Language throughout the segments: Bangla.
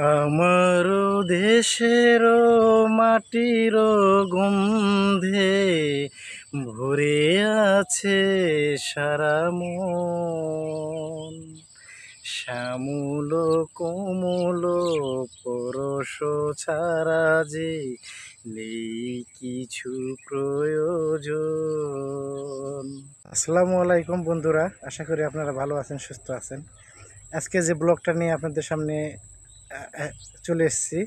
আমারও দেশের মাটির গন্ধে ভরে আছে সারা মন। শ্যামল কোমল পরশ ছাড়া যে নেই কিছু প্রয়োজন। আসসালামু আলাইকুম বন্ধুরা, আশা করি আপনারা ভালো আছেন, সুস্থ আছেন। আজকে যে ব্লগটা নিয়ে আপনাদের সামনে চলে এসেছি,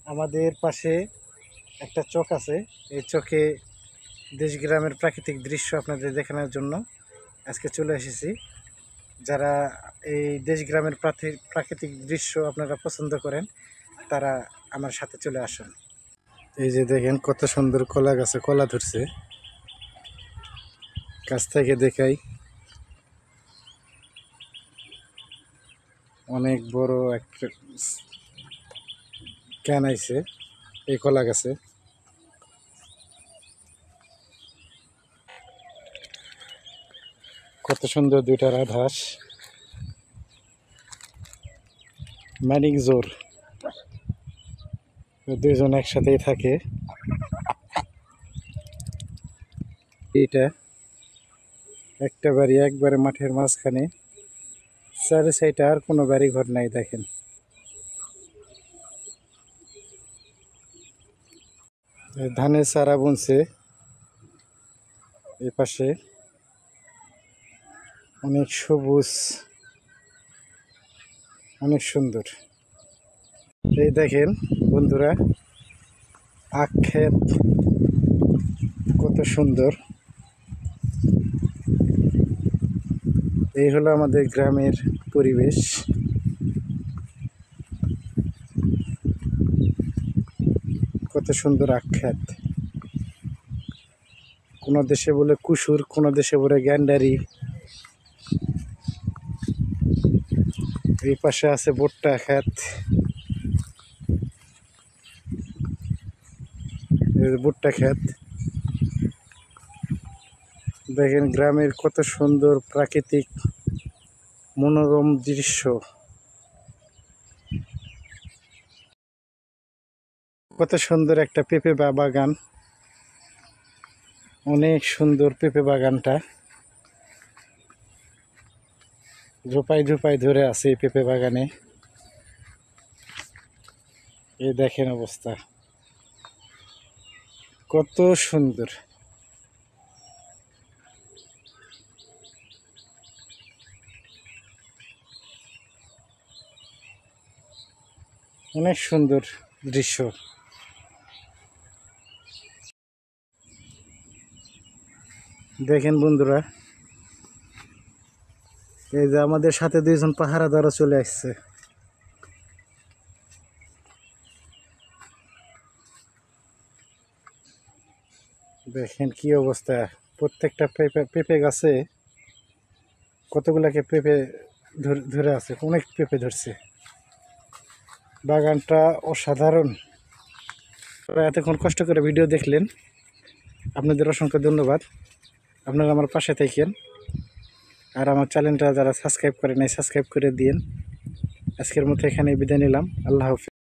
আমাদের পাশে একটা চক আছে। এই চকে দেশ গ্রামের প্রাকৃতিক দৃশ্য আপনাদের দেখানোর জন্য আজকে চলে এসেছি। যারা এই দেশ গ্রামের প্রাকৃতিক দৃশ্য আপনারা পছন্দ করেন, তারা আমার সাথে চলে আসুন। এই যে দেখেন কত সুন্দর কলা গাছে কলা ধরছে, কাছ থেকে দেখাই। অনেক বড় একটা ক্যান আইছে এই কলা গাছে। কত সুন্দর দুইটা রাজহাঁস, ম্যানিক জোর, দুইজন একসাথেই থাকে। এইটা একটা বাড়ি, একবারে মাঠের মাঝখানে, চারি সাইডে আর কোনো বাড়ি ঘর নাই। দেখেন ধানের চারা বুনছে এই পাশে, অনেক সবুজ, অনেক সুন্দর। এই দেখেন বন্ধুরা, আখ ক্ষেত কত সুন্দর। এই হলো আমাদের গ্রামের পরিবেশ। কত সুন্দর আখ ক্ষেত। কোনো দেশে বলে কুসুর, কোনো দেশে বলে গ্যান্ডারি। এই পাশে আছে ভুট্টা ক্ষেত, ভুট্টা ক্ষেত। দেখেন গ্রামের কত সুন্দর প্রাকৃতিক মনোরম দৃশ্য। কত সুন্দর একটা পেঁপে বাগান, অনেক সুন্দর পেঁপে বাগানটা। ঝোপাই ঝোপাই ধরে আছে এই পেঁপে বাগানে। এই দেখেন অবস্থা, কত সুন্দর। অনেক সুন্দর দৃশ্য। দেখেন বন্ধুরা, এই যে আমাদের সাথে দুইজন পাহারাদারও চলে আসছে। দেখেন কি অবস্থা, প্রত্যেকটা পেঁপে গাছে কতগুলাকে পেঁপে ধরে আছে, অনেক পেঁপে ধরছে। বাগানটা অসাধারণ। এতক্ষণ কষ্ট করে ভিডিও দেখলেন, আপনাদের অসংখ্য ধন্যবাদ। আপনারা আমার পাশে থাকেন, আর আমার চ্যানেলটা যারা সাবস্ক্রাইব করে নাই, সাবস্ক্রাইব করে দিন। আজকের মতো এখানে বিদায় নিলাম। আল্লাহ হাফেজ।